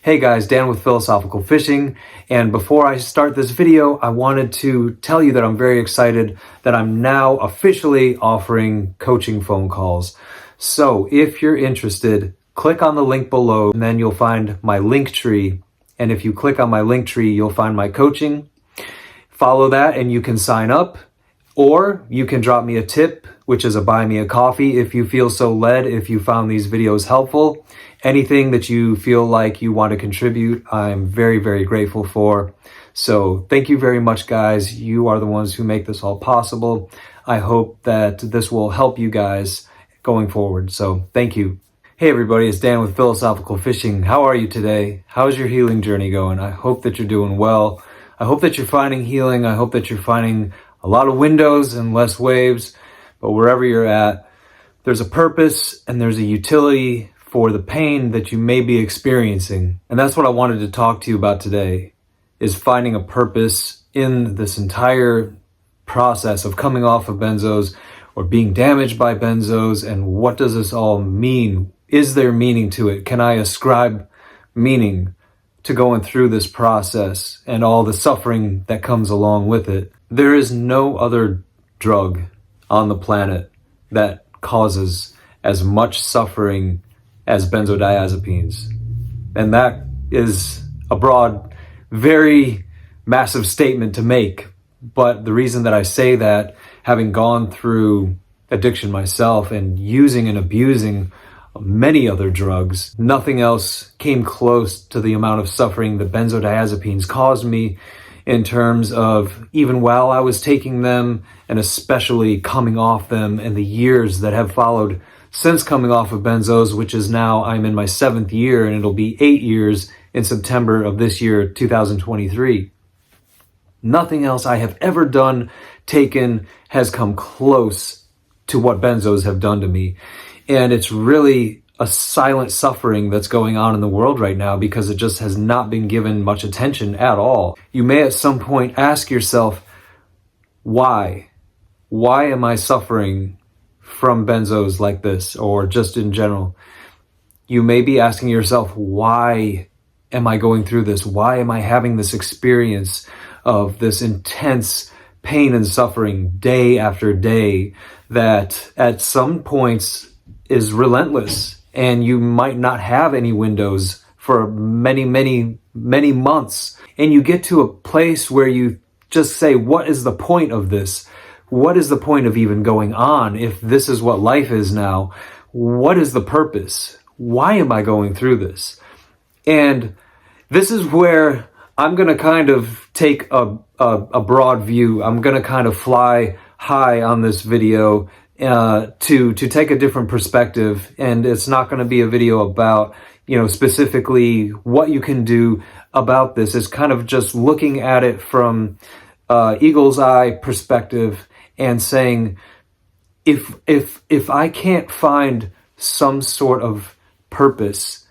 Hey guys, Dan with Philosophical Fishing, and before I start this video, I wanted to tell you that I'm very excited that I'm now officially offering coaching phone calls. So if you're interested, click on the link below and then you'll find my link tree. And if you click on my link tree, you'll find my coaching. Follow that and you can sign up, or you can drop me a tip, which is a buy me a coffee if you feel so led, if you found these videos helpful. Anything that you feel like you want to contribute, I'm very, very grateful for. So thank you very much, guys. You are the ones who make this all possible. I hope that this will help you guys going forward. So thank you. Hey everybody, it's Dan with Philosophical Fishing. How are you today? How's your healing journey going? I hope that you're doing well. I hope that you're finding healing. I hope that you're finding a lot of windows and less waves. But wherever you're at, there's a purpose and there's a utility for the pain that you may be experiencing. And that's what I wanted to talk to you about today, is finding a purpose in this entire process of coming off of benzos or being damaged by benzos. And what does this all mean? Is there meaning to it? Can I ascribe meaning to going through this process and all the suffering that comes along with it? There is no other drug on the planet that causes as much suffering as benzodiazepines. And that is a broad, very massive statement to make. But the reason that I say that, having gone through addiction myself and using and abusing many other drugs, nothing else came close to the amount of suffering that benzodiazepines caused me, in terms of even while I was taking them, and especially coming off them, and the years that have followed since coming off of benzos, which is now I'm in my 7th year, and it'll be 8 years in September of this year, 2023. Nothing else I have ever done, taken, has come close to what benzos have done to me. And it's really a silent suffering that's going on in the world right now because it just has not been given much attention at all. You may at some point ask yourself, why? Why am I suffering from benzos like this, or just in general? You may be asking yourself, why am I going through this? Why am I having this experience of this intense pain and suffering day after day that at some points is relentless, and you might not have any windows for many, many, many months. And you get to a place where you just say, what is the point of this? What is the point of even going on if this is what life is now? What is the purpose? Why am I going through this? And this is where I'm going to kind of take a broad view. I'm going to kind of fly high on this video to take a different perspective. And it's not going to be a video about, specifically what you can do about this. It's kind of just looking at it from eagle's eye perspective and saying, if I can't find some sort of purpose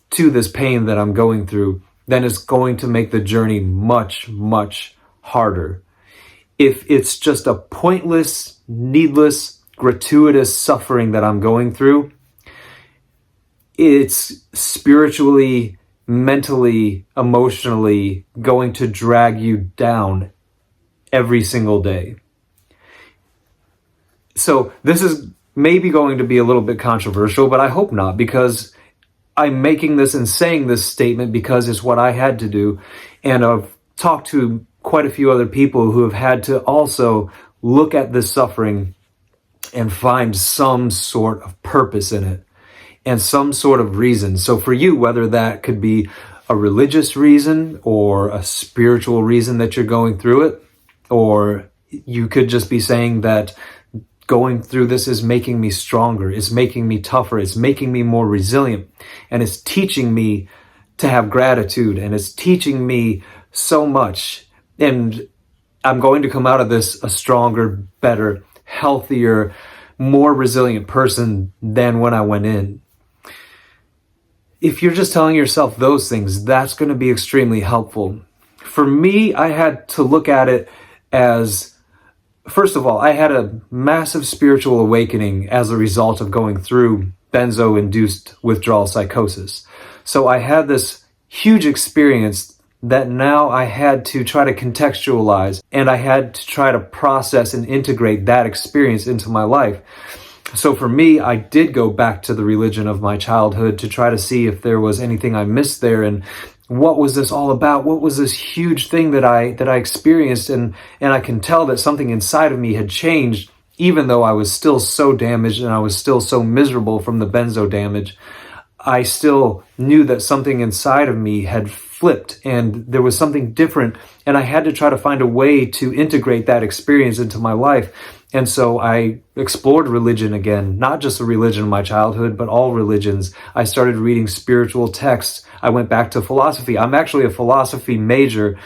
to this pain that I'm going through, then it's going to make the journey much, much harder. If it's just a pointless, needless, gratuitous suffering that I'm going through, it's spiritually, mentally, emotionally going to drag you down every single day. So this is maybe going to be a little bit controversial, but I hope not, because I'm making this and saying this statement because it's what I had to do. And I've talked to quite a few other people who have had to also look at this suffering and find some sort of purpose in it and some sort of reason. So for you, whether that could be a religious reason or a spiritual reason that you're going through it, or you could just be saying that going through this is making me stronger, it's making me tougher, it's making me more resilient, and it's teaching me to have gratitude, and it's teaching me so much. And I'm going to come out of this a stronger, better, healthier, more resilient person than when I went in. If you're just telling yourself those things, that's going to be extremely helpful. For me, I had to look at it as, first of all, I had a massive spiritual awakening as a result of going through benzo-induced withdrawal psychosis. So I had this huge experience that now I had to try to contextualize, and I had to try to process and integrate that experience into my life. So for me, I did go back to the religion of my childhood to try to see if there was anything I missed there, and what was this all about? What was this huge thing that I experienced? And I can tell that something inside of me had changed, even though I was still so damaged and I was still so miserable from the benzo damage. I still knew that something inside of me had flipped and there was something different, and I had to try to find a way to integrate that experience into my life. And so I explored religion again, not just the religion of my childhood, but all religions. I started reading spiritual texts. I went back to philosophy. I'm actually a philosophy major,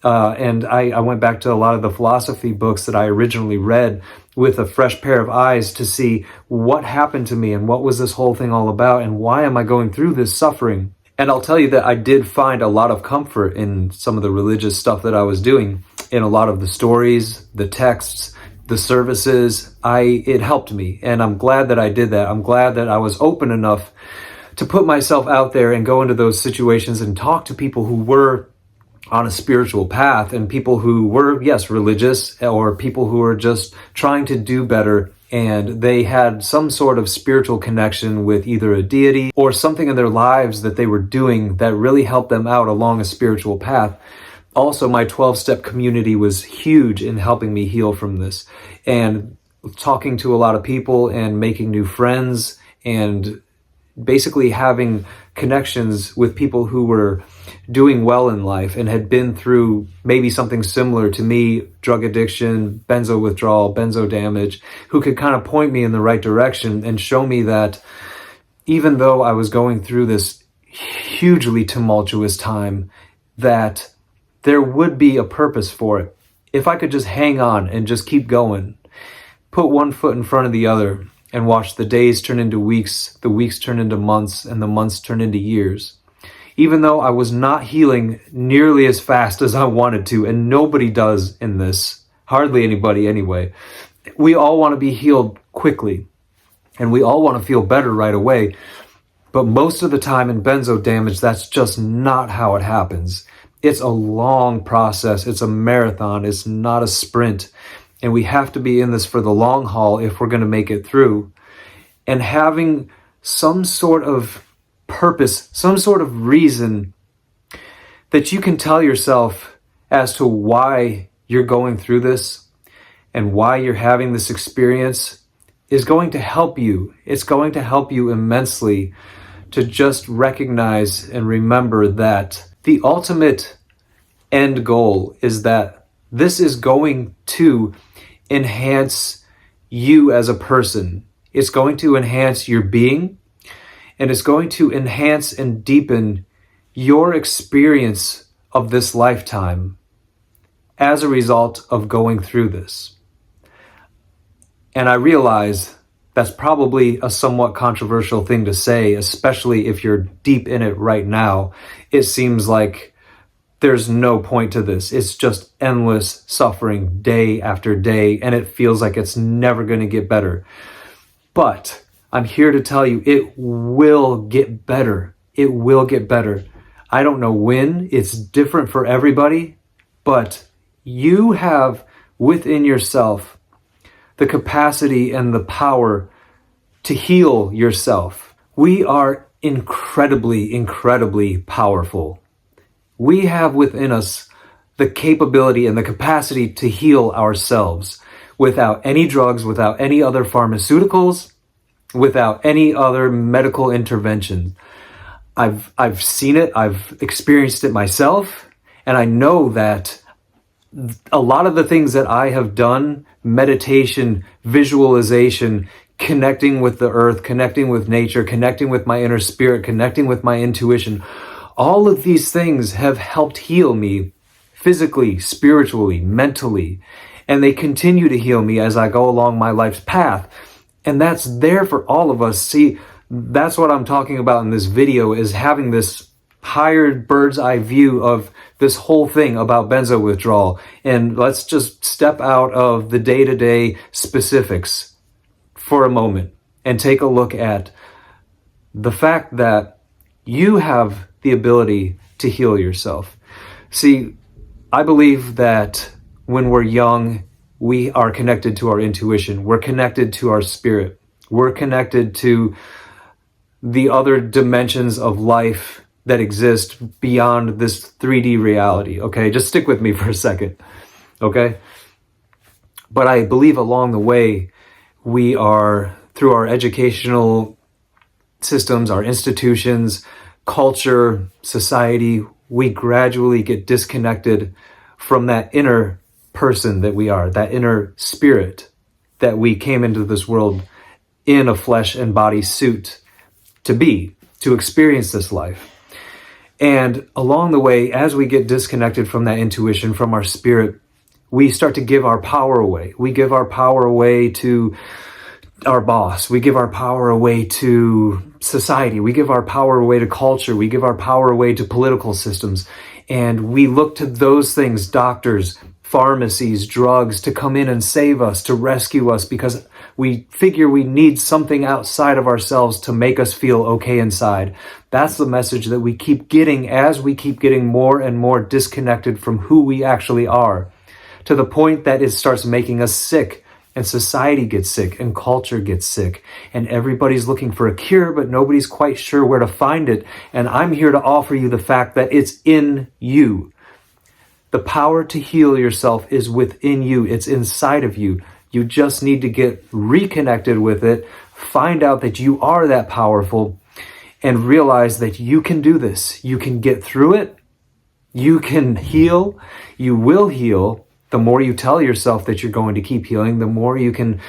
and I went back to a lot of the philosophy books that I originally read with a fresh pair of eyes to see what happened to me and what was this whole thing all about and why am I going through this suffering. And I'll tell you that I did find a lot of comfort in some of the religious stuff that I was doing, in a lot of the stories, the texts, the services. It helped me, and I'm glad that I did that. I'm glad that I was open enough to put myself out there and go into those situations and talk to people who were on a spiritual path, and people who were, yes, religious, or people who were just trying to do better, and they had some sort of spiritual connection with either a deity or something in their lives that they were doing that really helped them out along a spiritual path. Also, my 12-step community was huge in helping me heal from this, and talking to a lot of people and making new friends and basically having connections with people who were doing well in life and had been through maybe something similar to me, drug addiction, benzo withdrawal, benzo damage, who could kind of point me in the right direction and show me that even though I was going through this hugely tumultuous time, that there would be a purpose for it. If I could just hang on and just keep going, put one foot in front of the other, and watch the days turn into weeks, the weeks turn into months, and the months turn into years. Even though I was not healing nearly as fast as I wanted to, and nobody does in this, hardly anybody anyway. We all want to be healed quickly, and we all want to feel better right away. But most of the time in benzo damage, that's just not how it happens. It's a long process. It's a marathon. It's not a sprint. And we have to be in this for the long haul if we're going to make it through. And having some sort of purpose, some sort of reason that you can tell yourself as to why you're going through this and why you're having this experience is going to help you. It's going to help you immensely to just recognize and remember that the ultimate end goal is that this is going to enhance you as a person. It's going to enhance your being, and it's going to enhance and deepen your experience of this lifetime as a result of going through this. And I realize that's probably a somewhat controversial thing to say, especially if you're deep in it right now. It seems like there's no point to this. It's just endless suffering day after day, and it feels like it's never going to get better. But I'm here to tell you, it will get better. It will get better. I don't know when. It's different for everybody, but you have within yourself the capacity and the power to heal yourself. We are incredibly, incredibly powerful. We have within us the capability and the capacity to heal ourselves without any drugs, without any other pharmaceuticals, without any other medical intervention. I've seen it, I've experienced it myself, and I know that a lot of the things that I have done, meditation, visualization, connecting with the earth, connecting with nature, connecting with my inner spirit, connecting with my intuition, all of these things have helped heal me physically, spiritually, mentally, and they continue to heal me as I go along my life's path. And that's there for all of us. See, that's what I'm talking about in this video, is having this higher bird's eye view of this whole thing about benzo withdrawal. And let's just step out of the day-to-day specifics for a moment and take a look at the fact that you have the ability to heal yourself. See, I believe that when we're young, we are connected to our intuition. We're connected to our spirit. We're connected to the other dimensions of life that exist beyond this 3D reality. Okay, just stick with me for a second. Okay? But I believe along the way, we are, through our educational systems, our institutions, culture, society, we gradually get disconnected from that inner person that we are, that inner spirit that we came into this world in a flesh and body suit to be, to experience this life. And along the way, as we get disconnected from that intuition, from our spirit, we start to give our power away. We give our power away to our boss. We give our power away to society. We give our power away to culture. We give our power away to political systems. And we look to those things, doctors, pharmacies, drugs, to come in and save us, to rescue us, because we figure we need something outside of ourselves to make us feel okay inside. That's the message that we keep getting as we keep getting more and more disconnected from who we actually are, to the point that it starts making us sick, and society gets sick, and culture gets sick, and everybody's looking for a cure, but nobody's quite sure where to find it. And I'm here to offer you the fact that it's in you. The power to heal yourself is within you. It's inside of you. You just need to get reconnected with it, find out that you are that powerful, and realize that you can do this. You can get through it. You can heal. You will heal. The more you tell yourself that you're going to keep healing, the more you can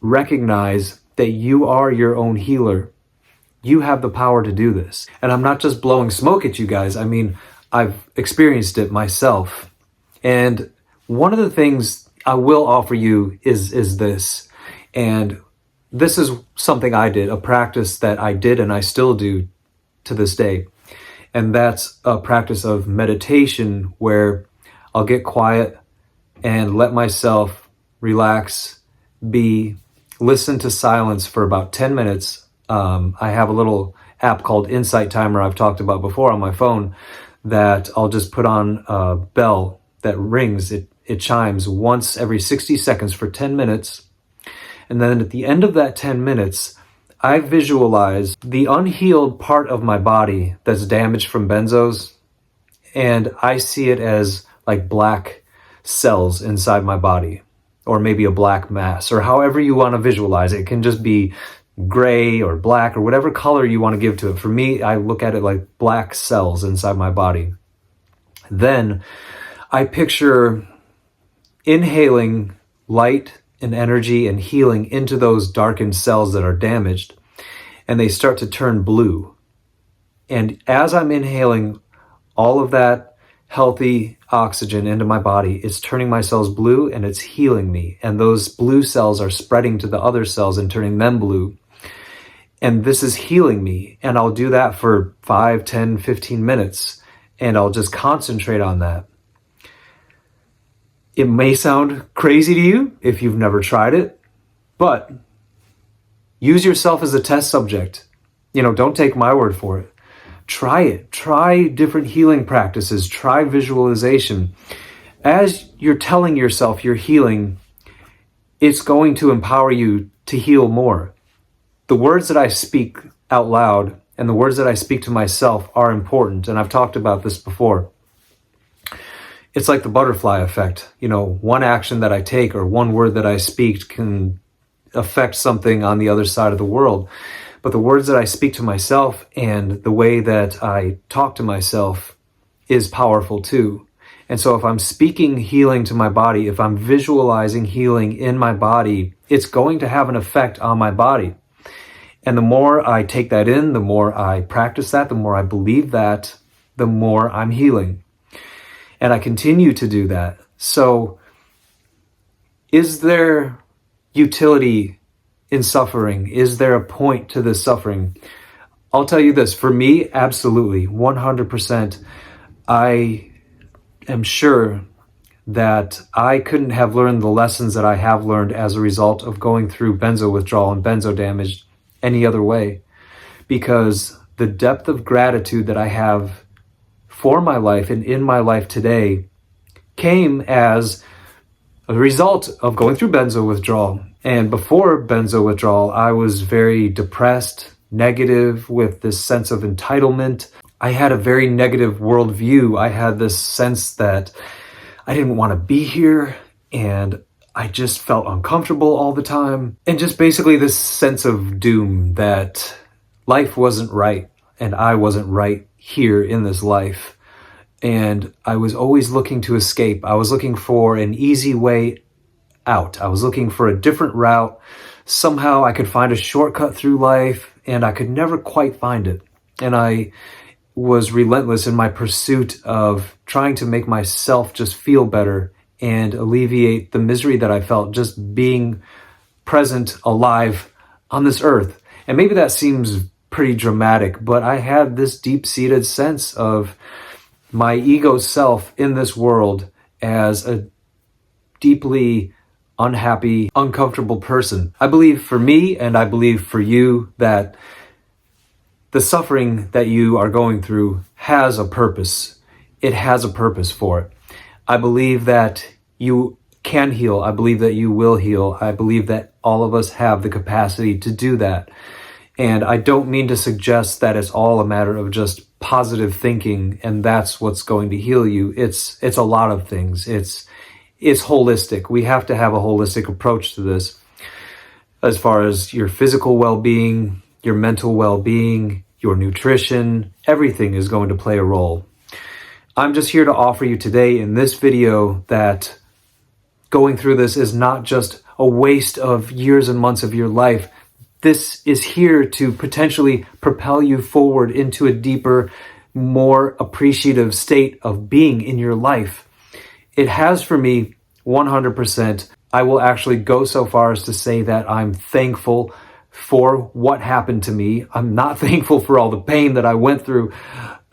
recognize that you are your own healer. You have the power to do this. And I'm not just blowing smoke at you guys. I mean, I've experienced it myself. And one of the things I will offer you is this. And this is something I did, a practice that I did and I still do to this day. And that's a practice of meditation where I'll get quiet and let myself relax, listen to silence for about 10 minutes. I have a little app called Insight Timer I've talked about before on my phone that I'll just put on a bell that rings. It chimes once every 60 seconds for 10 minutes. And then at the end of that 10 minutes, I visualize the unhealed part of my body that's damaged from benzos. And I see it as like black cells inside my body, or maybe a black mass, or however you want to visualize it. It can just be gray or black or whatever color you want to give to it. For me, I look at it like black cells inside my body. Then I picture inhaling light and energy and healing into those darkened cells that are damaged, and they start to turn blue. And as I'm inhaling all of that healthy oxygen into my body, it's turning my cells blue and it's healing me. And those blue cells are spreading to the other cells and turning them blue. And this is healing me. And I'll do that for 5, 10, 15 minutes. And I'll just concentrate on that. It may sound crazy to you if you've never tried it, but use yourself as a test subject. Don't take my word for it. Try it. Try different healing practices. Try visualization. As you're telling yourself you're healing, it's going to empower you to heal more. The words that I speak out loud and the words that I speak to myself are important. And I've talked about this before. It's like the butterfly effect. One action that I take or one word that I speak can affect something on the other side of the world. But the words that I speak to myself and the way that I talk to myself is powerful too. And so if I'm speaking healing to my body, if I'm visualizing healing in my body, it's going to have an effect on my body. And the more I take that in, the more I practice that, the more I believe that, the more I'm healing. And I continue to do that. So is there utility in suffering? Is there a point to this suffering? I'll tell you this, for me, absolutely, 100%. I am sure that I couldn't have learned the lessons that I have learned as a result of going through benzo withdrawal and benzo damage any other way, because the depth of gratitude that I have for my life and in my life today came as a result of going through benzo withdrawal. And before benzo withdrawal, I was very depressed, negative, with this sense of entitlement. I had a very negative worldview. I had this sense that I didn't want to be here, and I just felt uncomfortable all the time. And just basically this sense of doom that life wasn't right, and I wasn't right here in this life. And I was always looking to escape. I was looking for an easy way out. I was looking for a different route. Somehow I could find a shortcut through life, and I could never quite find it. And I was relentless in my pursuit of trying to make myself just feel better and alleviate the misery that I felt just being present, alive on this earth. And maybe that seems pretty dramatic, but I had this deep-seated sense of my ego self in this world as a deeply unhappy, uncomfortable person. I believe for me, and I believe for you, that the suffering that you are going through has a purpose. It has a purpose for it. I believe that you can heal. I believe that you will heal. I believe that all of us have the capacity to do that. And I don't mean to suggest that it's all a matter of just positive thinking and that's what's going to heal you. It's a lot of things. It's holistic. We have to have a holistic approach to this, as far as your physical well-being, your mental well-being, your nutrition. Everything is going to play a role. I'm just here to offer you today in this video that going through this is not just a waste of years and months of your life. This is here to potentially propel you forward into a deeper, more appreciative state of being in your life. It has for me 100%. I will actually go so far as to say that I'm thankful for what happened to me. I'm not thankful for all the pain that I went through.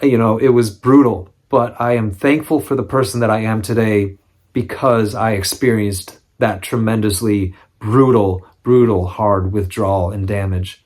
It was brutal, but I am thankful for the person that I am today because I experienced that tremendously brutal, hard withdrawal and damage.